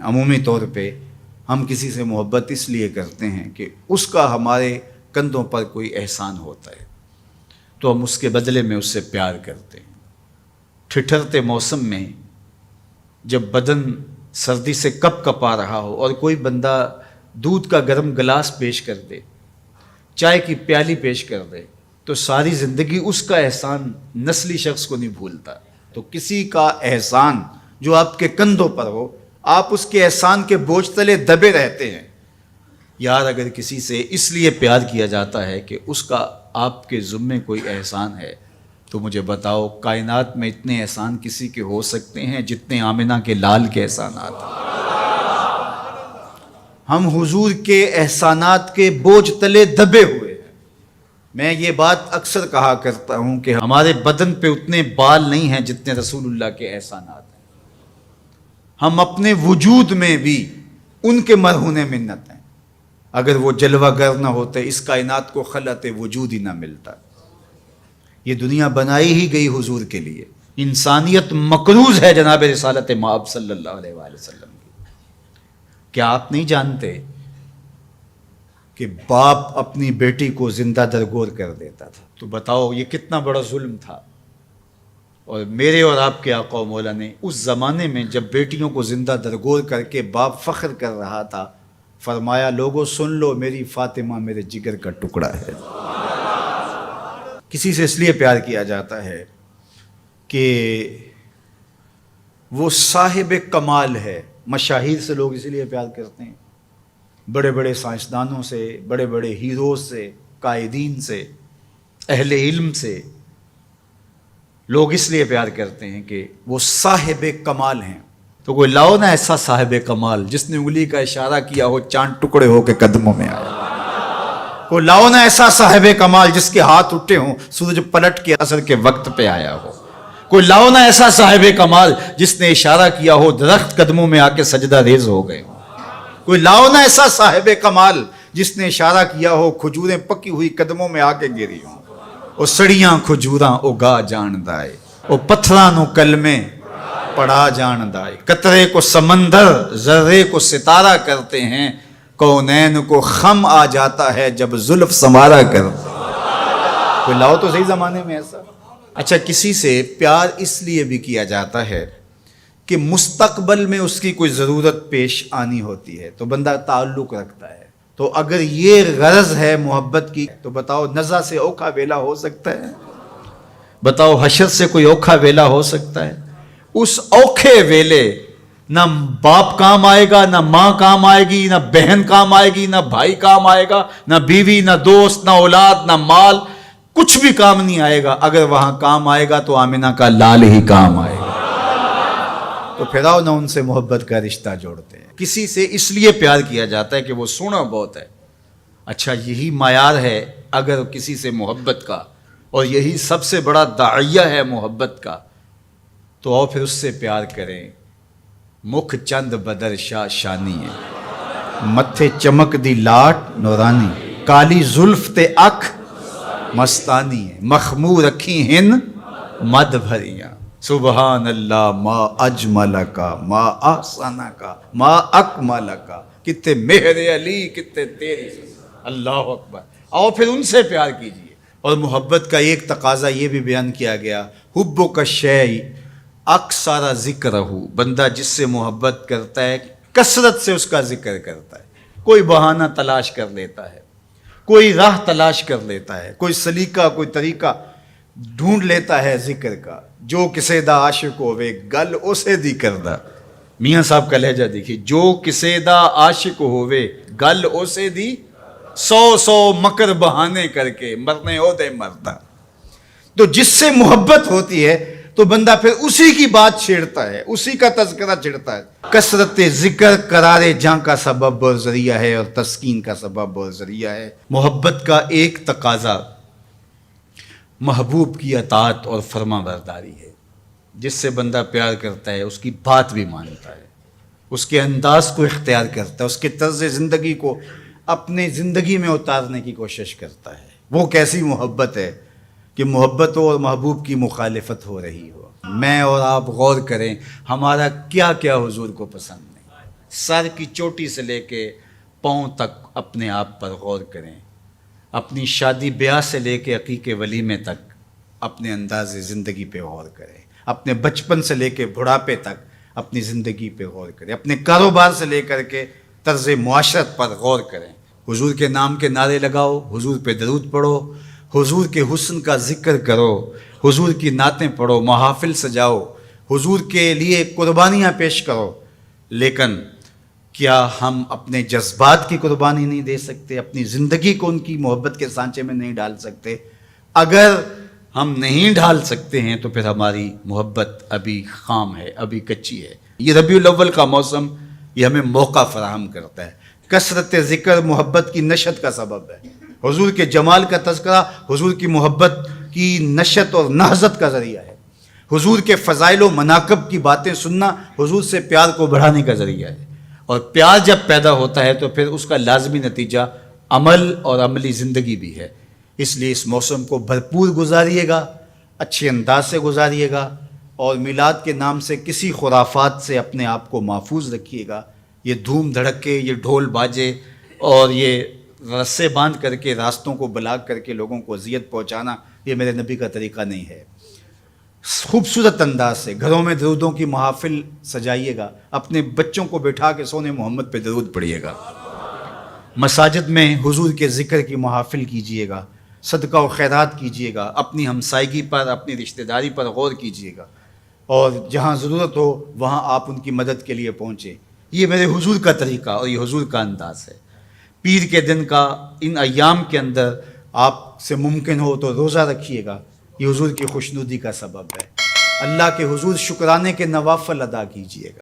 عمومی طور پہ ہم کسی سے محبت اس لیے کرتے ہیں کہ اس کا ہمارے کندھوں پر کوئی احسان ہوتا ہے تو ہم اس کے بدلے میں اس سے پیار کرتے ہیں۔ ٹھٹھرتے موسم میں جب بدن سردی سے کپ کپا رہا ہو اور کوئی بندہ دودھ کا گرم گلاس پیش کر دے، چائے کی پیالی پیش کر دے، تو ساری زندگی اس کا احسان نسلی شخص کو نہیں بھولتا۔ تو کسی کا احسان جو آپ کے کندھوں پر ہو، آپ اس کے احسان کے بوجھ تلے دبے رہتے ہیں۔ یار اگر کسی سے اس لیے پیار کیا جاتا ہے کہ اس کا آپ کے ذمے کوئی احسان ہے، تو مجھے بتاؤ کائنات میں اتنے احسان کسی کے ہو سکتے ہیں جتنے آمنہ کے لال کے احسانات ہیں؟ ہم حضور کے احسانات کے بوجھ تلے دبے ہوئے ہیں۔ میں یہ بات اکثر کہا کرتا ہوں کہ ہمارے بدن پہ اتنے بال نہیں ہیں جتنے رسول اللہ کے احسانات ہیں۔ ہم اپنے وجود میں بھی ان کے مرہون منت ہیں۔ اگر وہ جلوہ گر نہ ہوتے اس کائنات کو خلعت وجود ہی نہ ملتا۔ یہ دنیا بنائی ہی گئی حضور کے لیے۔ انسانیت مقروض ہے جناب رسالت مآب صلی اللہ علیہ وآلہ وسلم کی۔ کیا آپ نہیں جانتے کہ باپ اپنی بیٹی کو زندہ درگور کر دیتا تھا؟ تو بتاؤ یہ کتنا بڑا ظلم تھا۔ اور میرے اور آپ کے آقا و مولا نے اس زمانے میں جب بیٹیوں کو زندہ درگور کر کے باپ فخر کر رہا تھا، فرمایا لوگوں سن لو، میری فاطمہ میرے جگر کا ٹکڑا ہے۔ کسی سے اس لیے پیار کیا جاتا ہے کہ وہ صاحب کمال ہے۔ مشاہیر سے لوگ اسی لیے پیار کرتے ہیں، بڑے بڑے سائنسدانوں سے، بڑے بڑے ہیروز سے، قائدین سے، اہل علم سے لوگ اس لیے پیار کرتے ہیں کہ وہ صاحب کمال ہیں۔ تو کوئی لاؤ نا ایسا صاحب کمال جس نے انگلی کا اشارہ کیا ہو چاند ٹکڑے ہو کے قدموں میں آیا۔ کوئی لاؤ نا ایسا صاحب کمال جس کے ہاتھ اٹھے ہوں سورج پلٹ کے عصر کے وقت پہ آیا ہو۔ کوئی لاؤ نا ایسا صاحب کمال جس نے اشارہ کیا ہو درخت قدموں میں آ کے سجدہ ریز ہو گئے ہوں۔ کوئی لاؤ نا ایسا صاحب کمال جس نے اشارہ کیا ہو کھجوریں پکی ہوئی قدموں میں آ کے گری ہوں۔ او سڑیاں کھجوراں اگا جان دائے، او پتھراں نو کلمے پڑھا جان دائے، قطرے کو سمندر ذرے کو ستارہ کرتے ہیں، کونین کو خم آ جاتا ہے جب زلف سنوارا کرتے ہیں۔ کوئی لاؤ تو صحیح زمانے میں ایسا۔ اچھا کسی سے پیار اس لیے بھی کیا جاتا ہے کہ مستقبل میں اس کی کوئی ضرورت پیش آنی ہوتی ہے تو بندہ تعلق رکھتا ہے۔ تو اگر یہ غرض ہے محبت کی تو بتاؤ نزع سے اوکھا ویلا ہو سکتا ہے؟ بتاؤ حشر سے کوئی اوکھا ویلا ہو سکتا ہے؟ اس اوکھے ویلے نہ باپ کام آئے گا، نہ ماں کام آئے گی، نہ بہن کام آئے گی، نہ بھائی کام آئے گا، نہ بیوی، نہ دوست، نہ اولاد، نہ مال، کچھ بھی کام نہیں آئے گا۔ اگر وہاں کام آئے گا تو آمنہ کا لال ہی کام آئے گا۔ تو پھر آؤ نہ ان سے محبت کا رشتہ جوڑتے ہیں۔ کسی سے اس لیے پیار کیا جاتا ہے کہ وہ سونا بہت ہے۔ اچھا یہی معیار ہے اگر کسی سے محبت کا، اور یہی سب سے بڑا داعیہ ہے محبت کا، تو آؤ پھر اس سے پیار کریں۔ مکھ چند بدر شاہ شانی ہے، متھے چمک دی لاٹ نورانی، کالی زلف تے اکھ مستانی ہے، مخمور رکھی ہن مد بھریاں، سبحان اللہ ما اجمل کا ما احسن کا ما اکمل کا، کتے مہر علی کتے تیری، اللہ اکبر۔ آؤ پھر ان سے پیار کیجیے۔ اور محبت کا ایک تقاضا یہ بھی بیان کیا گیا، حب کا شیء اکثر ذکر ہو، بندہ جس سے محبت کرتا ہے کثرت سے اس کا ذکر کرتا ہے، کوئی بہانہ تلاش کر لیتا ہے، کوئی راہ تلاش کر لیتا ہے، کوئی سلیقہ کوئی طریقہ ڈھونڈ لیتا ہے ذکر کا۔ جو کسے دا عاشق ہوئے گل اسے دی کردہ، میاں صاحب کا لہجہ دیکھیے، جو کسے دا عاشق ہوئے گل اسے دی، سو مکر بہانے کر کے مرنے ہو دے مرتا۔ تو جس سے محبت ہوتی ہے تو بندہ پھر اسی کی بات چھیڑتا ہے، اسی کا تذکرہ چھیڑتا ہے۔ کثرت ذکر قرار جاں کا سبب اور ذریعہ ہے، اور تسکین کا سبب اور ذریعہ ہے۔ محبت کا ایک تقاضا محبوب کی اطاعت اور فرما برداری ہے۔ جس سے بندہ پیار کرتا ہے اس کی بات بھی مانتا ہے، اس کے انداز کو اختیار کرتا ہے، اس کے طرز زندگی کو اپنے زندگی میں اتارنے کی کوشش کرتا ہے۔ وہ کیسی محبت ہے کہ محبت ہو اور محبوب کی مخالفت ہو رہی ہو۔ میں اور آپ غور کریں ہمارا کیا کیا حضور کو پسند نہیں۔ سر کی چوٹی سے لے کے پاؤں تک اپنے آپ پر غور کریں، اپنی شادی بیاہ سے لے کے عقیقے ولیمے تک اپنے انداز زندگی پہ غور کریں، اپنے بچپن سے لے کے بڑھاپے تک اپنی زندگی پہ غور کریں، اپنے کاروبار سے لے کر کے طرز معاشرت پر غور کریں، حضور کے نام کے نعرے لگاؤ، حضور پہ درود پڑھو، حضور کے حسن کا ذکر کرو، حضور کی نعتیں پڑھو، محافل سجاؤ، حضور کے لیے قربانیاں پیش کرو، لیکن کیا ہم اپنے جذبات کی قربانی نہیں دے سکتے؟ اپنی زندگی کو ان کی محبت کے سانچے میں نہیں ڈال سکتے؟ اگر ہم نہیں ڈال سکتے ہیں تو پھر ہماری محبت ابھی خام ہے، ابھی کچی ہے۔ یہ ربیع الاول کا موسم یہ ہمیں موقع فراہم کرتا ہے۔ کثرت ذکر محبت کی نشت کا سبب ہے، حضور کے جمال کا تذکرہ حضور کی محبت کی نشت اور نہضت کا ذریعہ ہے، حضور کے فضائل و مناقب کی باتیں سننا حضور سے پیار کو بڑھانے کا ذریعہ ہے، اور پیار جب پیدا ہوتا ہے تو پھر اس کا لازمی نتیجہ عمل اور عملی زندگی بھی ہے۔ اس لیے اس موسم کو بھرپور گزاریے گا، اچھے انداز سے گزاریے گا، اور میلاد کے نام سے کسی خرافات سے اپنے آپ کو محفوظ رکھیے گا۔ یہ دھوم دھڑکے، یہ ڈھول باجے اور یہ رسے باندھ کر کے راستوں کو بلاک کر کے لوگوں کو اذیت پہنچانا، یہ میرے نبی کا طریقہ نہیں ہے۔ خوبصورت انداز سے گھروں میں درودوں کی محافل سجائیے گا، اپنے بچوں کو بٹھا کے سونے محمد پہ درود پڑھیے گا، مساجد میں حضور کے ذکر کی محافل کیجیے گا، صدقہ و خیرات کیجیے گا، اپنی ہمسائیگی پر، اپنی رشتہ داری پر غور کیجیے گا، اور جہاں ضرورت ہو وہاں آپ ان کی مدد کے لیے پہنچیں۔ یہ میرے حضور کا طریقہ اور یہ حضور کا انداز ہے۔ پیر کے دن کا ان ایام کے اندر آپ سے ممکن ہو تو روزہ رکھیے گا، یہ حضور کی خوشنودی کا سبب ہے۔ اللہ کے حضور شکرانے کے نوافل ادا کیجیے گا۔